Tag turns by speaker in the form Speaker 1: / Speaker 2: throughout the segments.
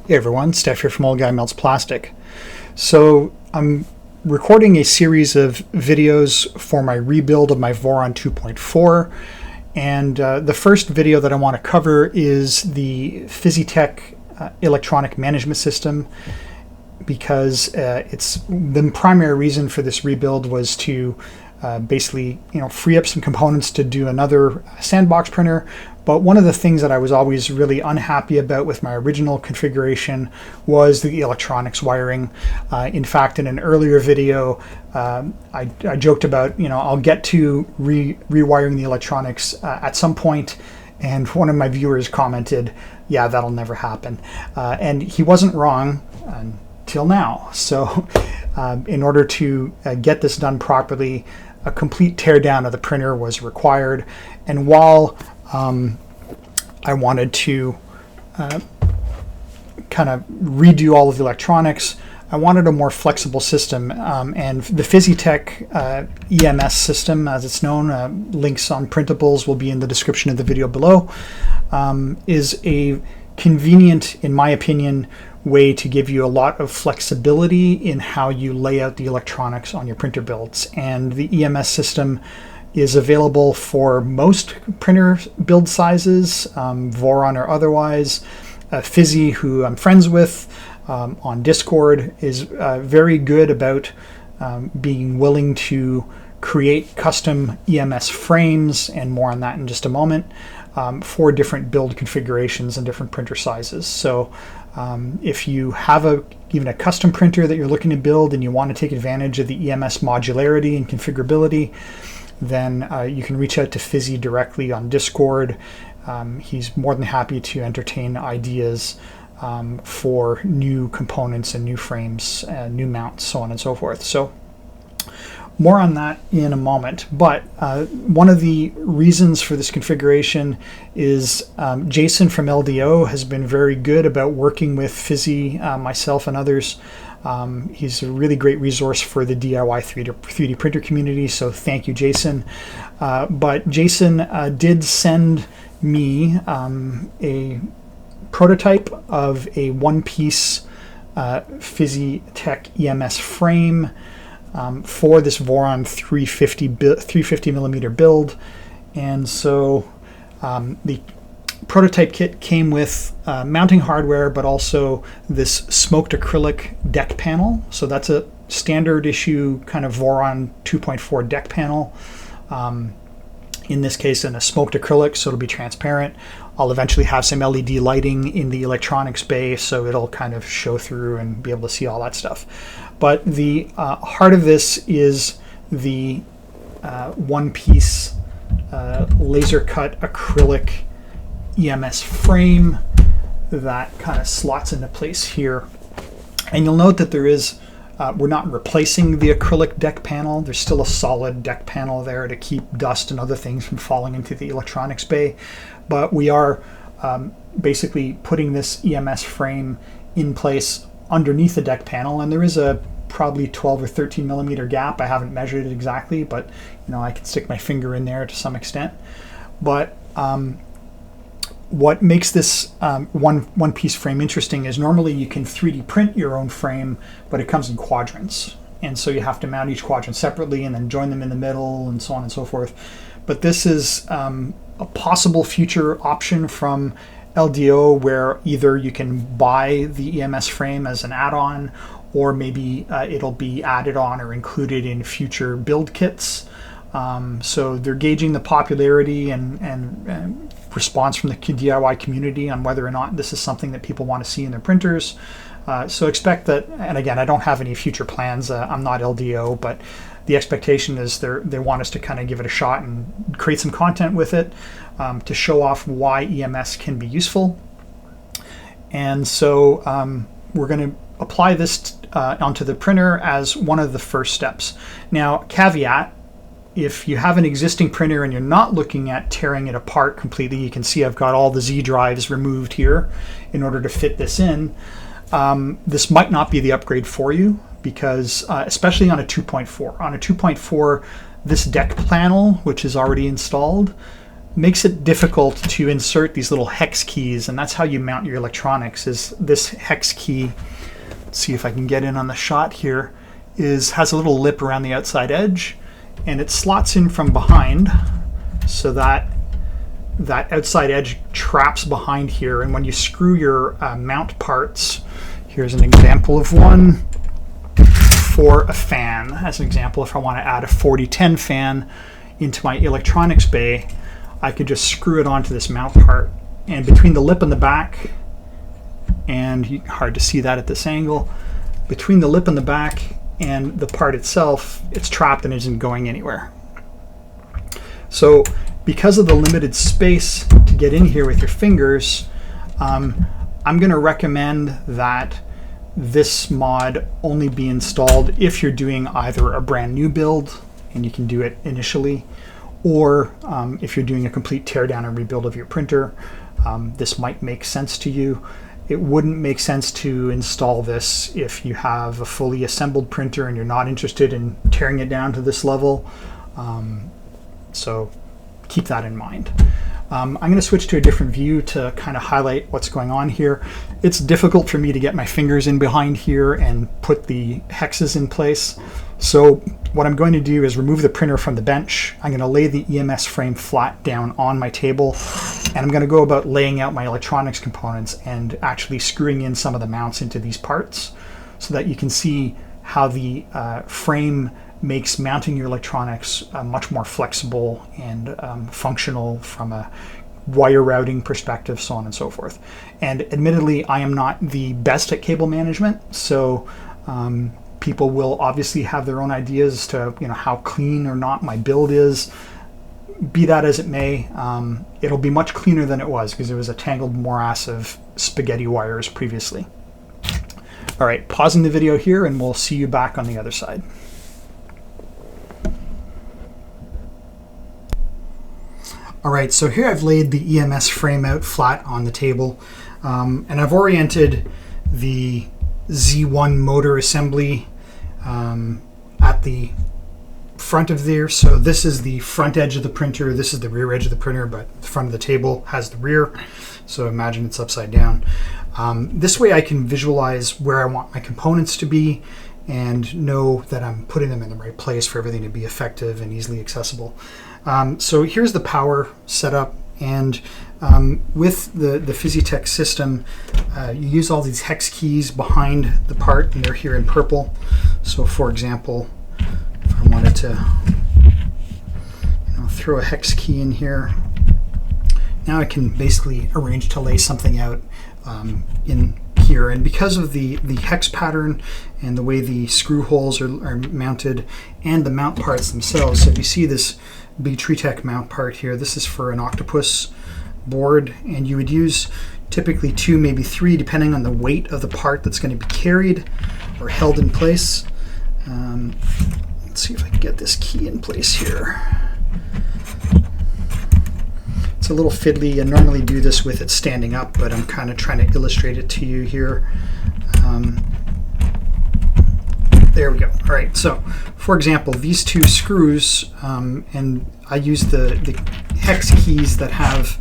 Speaker 1: Hey everyone, Steph here from Old Guy Melts Plastic. So I'm recording a series of videos for my rebuild of my Voron 2.4, and the first video that I want to cover is the Fizzy electronic management system, because it's the primary reason for this rebuild was to basically free up some components to do another sandbox printer. But one of the things that I was always really unhappy about with my original configuration was the electronics wiring. In fact, in an earlier video, I joked about, I'll get to rewiring the electronics at some point, and one of my viewers commented, yeah, that'll never happen. And he wasn't wrong until now. So in order to get this done properly, a complete teardown of the printer was required. And while I wanted to kind of redo all of the electronics, I wanted a more flexible system, and the Fizzy EMS system, as it's known, links on printables will be in the description of the video below, is a convenient, in my opinion, way to give you a lot of flexibility in how you lay out the electronics on your printer builds. And the EMS system is available for most printer build sizes, Voron or otherwise. Fizzy, who I'm friends with on Discord, is very good about being willing to create custom EMS frames, and more on that in just a moment, for different build configurations and different printer sizes. So if you have even a custom printer that you're looking to build and you want to take advantage of the EMS modularity and configurability, then you can reach out to Fizzy directly on Discord. He's more than happy to entertain ideas for new components and new frames, new mounts, so on and so forth. So more on that in a moment. But one of the reasons for this configuration is Jason from LDO has been very good about working with Fizzy, myself and others. He's a really great resource for the DIY 3D printer community, so thank you, Jason. But Jason did send me a prototype of a one-piece Fizzy EMS frame for this Voron 350 millimeter build. And so the prototype kit came with mounting hardware, but also this smoked acrylic deck panel. So that's a standard issue kind of Voron 2.4 deck panel. In this case, in a smoked acrylic, so it'll be transparent. I'll eventually have some LED lighting in the electronics bay, so it'll kind of show through and be able to see all that stuff. But the heart of this is the one-piece laser cut acrylic EMS frame that kind of slots into place here. And you'll note that there is, we're not replacing the acrylic deck panel. There's still a solid deck panel there to keep dust and other things from falling into the electronics bay. But we are basically putting this EMS frame in place underneath the deck panel, and there is a probably 12 or 13 millimeter gap. I haven't measured it exactly, but I can stick my finger in there to some extent. But what makes this one piece frame interesting is normally you can 3D print your own frame, but it comes in quadrants. And so you have to mount each quadrant separately and then join them in the middle and so on and so forth. But this is a possible future option from LDO, where either you can buy the EMS frame as an add-on, or maybe it'll be added on or included in future build kits. So they're gauging the popularity and response from the DIY community on whether or not this is something that people want to see in their printers. So expect that, and again, I don't have any future plans. I'm not LDO, but the expectation is they want us to kind of give it a shot and create some content with it to show off why EMS can be useful. And so we're going to apply this onto the printer as one of the first steps. Now, caveat, if you have an existing printer and you're not looking at tearing it apart completely, you can see I've got all the Z drives removed here in order to fit this in. This might not be the upgrade for you, because especially on a 2.4. On a 2.4, this deck panel, which is already installed, makes it difficult to insert these little hex keys, and that's how you mount your electronics. Is this hex key, let's see if I can get in on the shot here, has a little lip around the outside edge, and it slots in from behind so that that outside edge traps behind here. And when you screw your mount parts, here's an example of one for a fan. As an example, if I want to add a 4010 fan into my electronics bay, I could just screw it onto this mount part, and between the lip and the back, and hard to see that at this angle, between the lip and the back and the part itself, it's trapped and isn't going anywhere. So because of the limited space to get in here with your fingers, I'm going to recommend that this mod only be installed if you're doing either a brand new build, and you can do it initially, or if you're doing a complete teardown and rebuild of your printer. This might make sense to you. It wouldn't make sense to install this if you have a fully assembled printer and you're not interested in tearing it down to this level. So keep that in mind. I'm going to switch to a different view to kind of highlight what's going on here. It's difficult for me to get my fingers in behind here and put the hexes in place. So what I'm going to do is remove the printer from the bench. I'm going to lay the EMS frame flat down on my table, and I'm going to go about laying out my electronics components and actually screwing in some of the mounts into these parts so that you can see how the frame makes mounting your electronics much more flexible and functional from a wire routing perspective, so on and so forth. And admittedly, I am not the best at cable management, so people will obviously have their own ideas as to how clean or not my build is. Be that as it may, it'll be much cleaner than it was because it was a tangled morass of spaghetti wires previously. All right, pausing the video here, and we'll see you back on the other side. All right, so here I've laid the EMS frame out flat on the table, and I've oriented the Z1 motor assembly at the front of there. So this is the front edge of the printer, this is the rear edge of the printer, but the front of the table has the rear, so imagine it's upside down. This way I can visualize where I want my components to be and know that I'm putting them in the right place for everything to be effective and easily accessible. So here's the power setup, and with the Fizzy system, you use all these hex keys behind the part, and they're here in purple. So for example, if I wanted to throw a hex key in here, now I can basically arrange to lay something out in here. And because of the hex pattern and the way the screw holes are mounted and the mount parts themselves, so if you see this big TreeTech mount part here, this is for an octopus board, and you would use typically 2, maybe 3, depending on the weight of the part that's going to be carried or held in place. Let's see if I can get this key in place here. It's a little fiddly. I normally do this with it standing up, but I'm kind of trying to illustrate it to you here. There we go. All right, so for example, these 2 screws, and I use the hex keys that have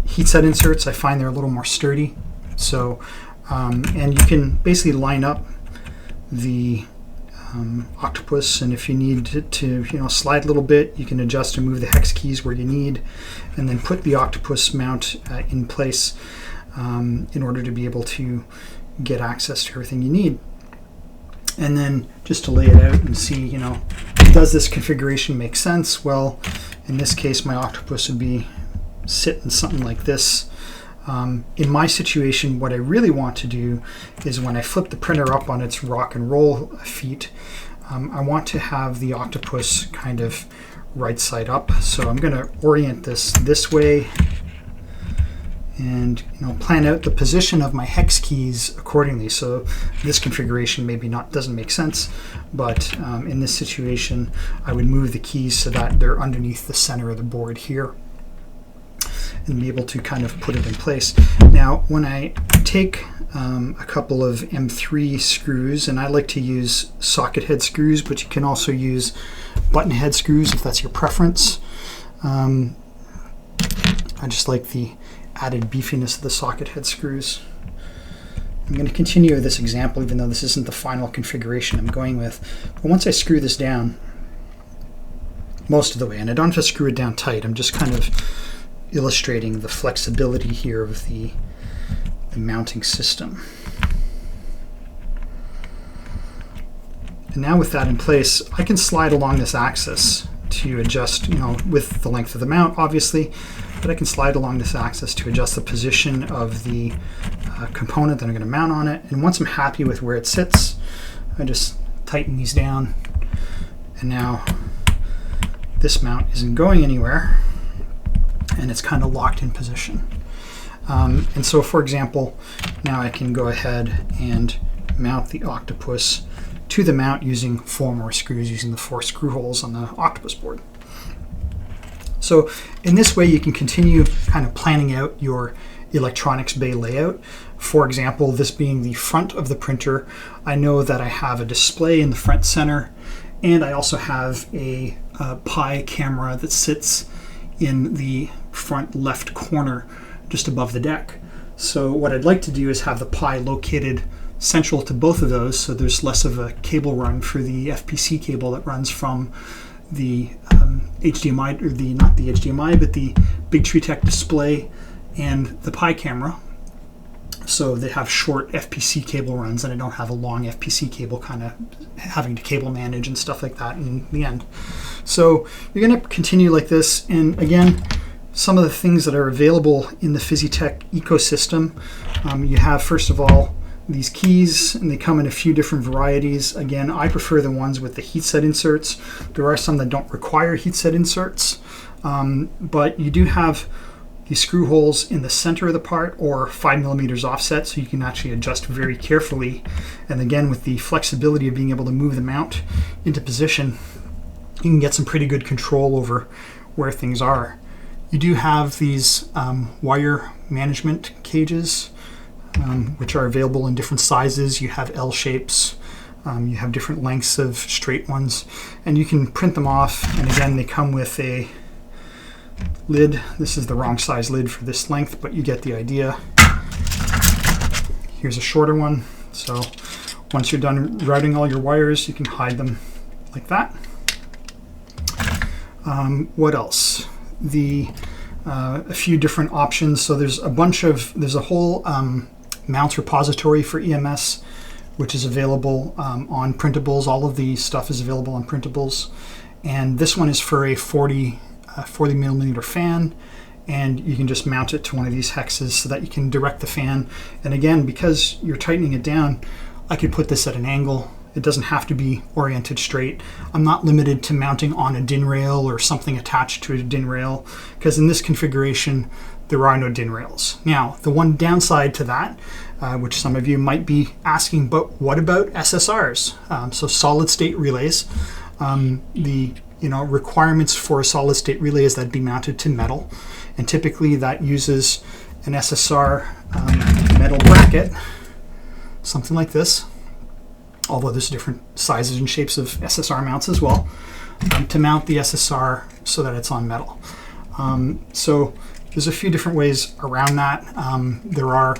Speaker 1: heat set inserts. I find they're a little more sturdy. So, and you can basically line up the octopus, and if you need to slide a little bit, you can adjust and move the hex keys where you need, and then put the octopus mount in place in order to be able to get access to everything you need. And then just to lay it out and see, does this configuration make sense? Well, in this case, my octopus would be sitting something like this. In my situation, what I really want to do is when I flip the printer up on its rock and roll feet, I want to have the octopus kind of right side up. So I'm going to orient this way and plan out the position of my hex keys accordingly. So this configuration maybe doesn't make sense, but in this situation I would move the keys so that they're underneath the center of the board here. and be able to kind of put it in place. Now, when I take a couple of M3 screws, and I like to use socket head screws, but you can also use button head screws if that's your preference. I just like the added beefiness of the socket head screws. I'm going to continue with this example, even though this isn't the final configuration I'm going with. But once I screw this down most of the way, and I don't have to screw it down tight, I'm just kind of illustrating the flexibility here of the mounting system. And now with that in place, I can slide along this axis to adjust, with the length of the mount, obviously, but I can slide along this axis to adjust the position of the component that I'm going to mount on it. And once I'm happy with where it sits, I just tighten these down, and now this mount isn't going anywhere, and it's kind of locked in position. And so, for example, now I can go ahead and mount the octopus to the mount using 4 more screws, using the 4 screw holes on the octopus board. So in this way, you can continue kind of planning out your electronics bay layout. For example, this being the front of the printer, I know that I have a display in the front center, and I also have a Pi camera that sits in the front left corner just above the deck. So what I'd like to do is have the Pi located central to both of those, so there's less of a cable run for the FPC cable that runs from the HDMI, or not the HDMI, but the Big Tree Tech display and the Pi camera. So they have short FPC cable runs, and I don't have a long FPC cable kind of having to cable manage and stuff like that in the end. So you're going to continue like this, and again, some of the things that are available in the Fizzy Tech ecosystem, you have, first of all, these keys, and they come in a few different varieties. Again, I prefer the ones with the heat set inserts. There are some that don't require heat set inserts, but you do have these screw holes in the center of the part, or 5 millimeters offset, so you can actually adjust very carefully. And again, with the flexibility of being able to move the mount into position, you can get some pretty good control over where things are. You do have these wire management cages, which are available in different sizes. You have L shapes, you have different lengths of straight ones, and you can print them off. And again, they come with a lid. This is the wrong size lid for this length, but you get the idea. Here's a shorter one. So once you're done routing all your wires, you can hide them like that. What else? A few different options. So there's a whole mounts repository for EMS, which is available on printables. All of the stuff is available on printables, and this one is for a 40 millimeter fan, and you can just mount it to one of these hexes so that you can direct the fan. And again, because you're tightening it down, I could put this at an angle. It doesn't have to be oriented straight. I'm not limited to mounting on a DIN rail or something attached to a DIN rail, because in this configuration there are no DIN rails. Now, the one downside to that, which some of you might be asking, but what about SSRs? So solid state relays. The requirements for a solid state relay is that be mounted to metal, and typically that uses an SSR metal bracket, something like this, although there's different sizes and shapes of SSR mounts as well, to mount the SSR so that it's on metal. So there's a few different ways around that. There are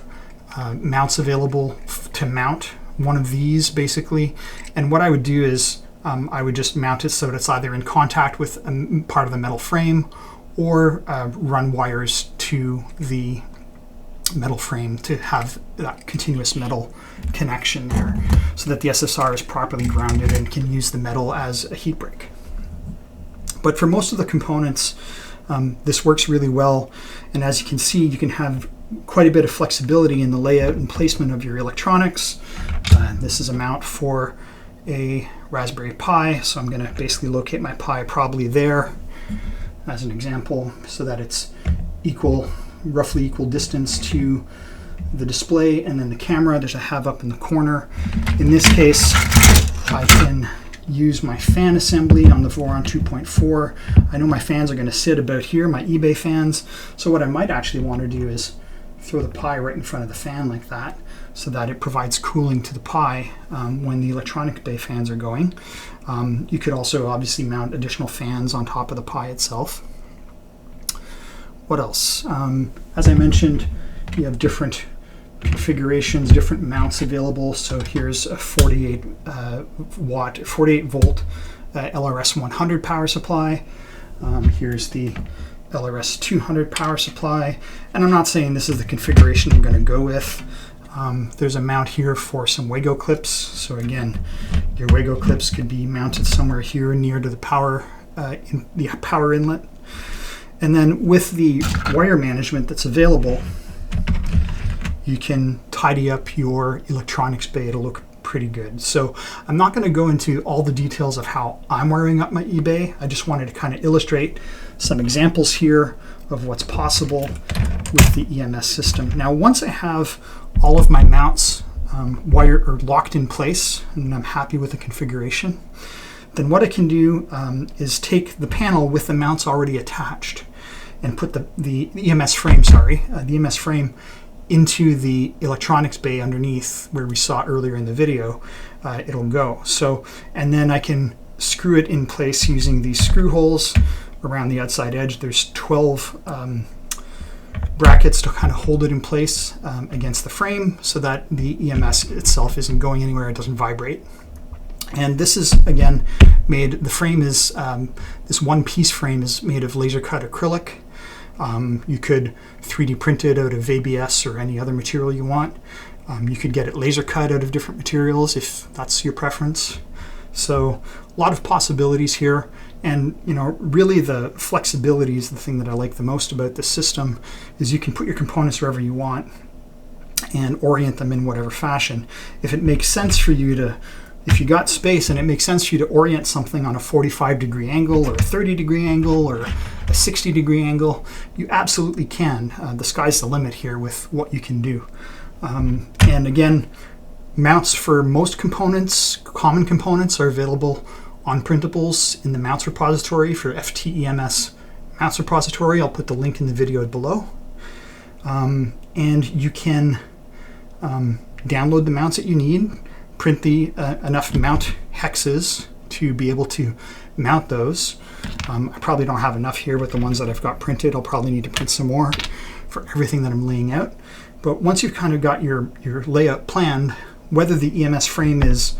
Speaker 1: mounts available to mount one of these, basically, and what I would do is I would just mount it so that it's either in contact with a part of the metal frame, or run wires to the metal frame to have that continuous metal connection there, so that the SSR is properly grounded and can use the metal as a heat break. But for most of the components, this works really well, and as you can see, you can have quite a bit of flexibility in the layout and placement of your electronics. This is a mount for a Raspberry Pi, so I'm going to basically locate my Pi probably there as an example, so that it's roughly equal distance to the display and then the camera that I have up in the corner. In this case, I can use my fan assembly on the Voron 2.4. I know my fans are going to sit about here, my eBay fans. So what I might actually want to do is throw the Pi right in front of the fan like that, so that it provides cooling to the Pi when the electronic bay fans are going. You could also obviously mount additional fans on top of the Pi itself. What else? As I mentioned, you have different configurations, different mounts available. So here's a 48 volt LRS 100 power supply. Here's the LRS 200 power supply, and I'm not saying this is the configuration I'm going to go with. There's a mount here for some Wago clips. So again, your Wago clips could be mounted somewhere here near to the power inlet. And then with the wire management that's available, you can tidy up your electronics bay. It'll look pretty good. So I'm not going to go into all the details of how I'm wiring up my eBay. I just wanted to kind of illustrate some examples here of what's possible with the EMS system. Now, once I have all of my mounts wired or locked in place, and I'm happy with the configuration, then what I can do is take the panel with the mounts already attached and put the EMS frame, the EMS frame into the electronics bay underneath where we saw earlier in the video. It'll go. So, and then I can screw it in place using these screw holes around the outside edge. There's 12 brackets to kind of hold it in place against the frame so that the EMS itself isn't going anywhere, it doesn't vibrate. And this is, again, made, the frame is, this one piece frame is made of laser cut acrylic. You could 3D print it out of ABS or any other material you want. You could get it laser cut out of different materials if that's your preference. So a lot of possibilities here. And really the flexibility is the thing that I like the most about this system, is you can put your components wherever you want and orient them in whatever fashion. If it makes sense for you to, if you got space and it makes sense for you to orient something on a 45-degree angle or a 30-degree angle or a 60-degree angle, you absolutely can. The sky's the limit here with what you can do. And again, mounts for most components, common components, are available on printables in the mounts repository for FTEMS mounts repository. I'll put the link in the video below. And you can download the mounts that you need, print the enough mount hexes to be able to mount those. I probably don't have enough here with the ones that I've got printed. I'll probably need to print some more for everything that I'm laying out. But once you've kind of got your layout planned, whether the EMS frame is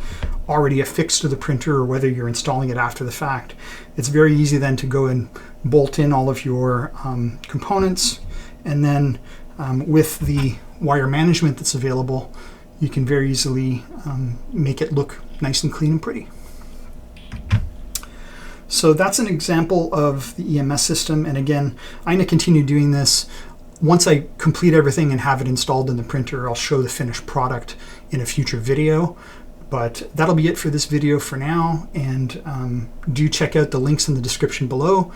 Speaker 1: already affixed to the printer or whether you're installing it after the fact, it's very easy then to go and bolt in all of your components, and then with the wire management that's available, you can very easily make it look nice and clean and pretty. So that's an example of the EMS system. And again, I'm going to continue doing this. Once I complete everything and have it installed in the printer, I'll show the finished product in a future video. But that'll be it for this video for now. And do check out the links in the description below.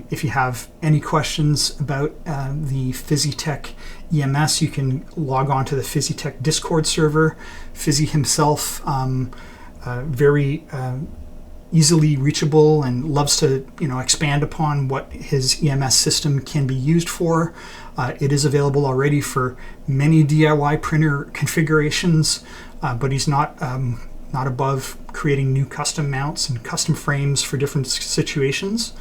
Speaker 1: If you have any questions about the Fizzy Tech EMS, you can log on to the Fizzy Tech Discord server. Fizzy himself, very easily reachable and loves to expand upon what his EMS system can be used for. It is available already for many DIY printer configurations, but he's not above creating new custom mounts and custom frames for different situations.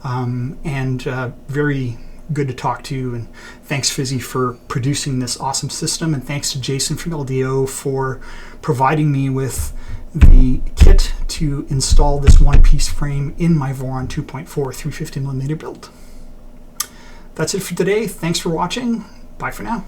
Speaker 1: And very good to talk to. And thanks, Fizzy, for producing this awesome system. And thanks to Jason from LDO for providing me with the kit to install this one-piece frame in my Voron 2.4 350mm build. That's it for today. Thanks for watching. Bye for now.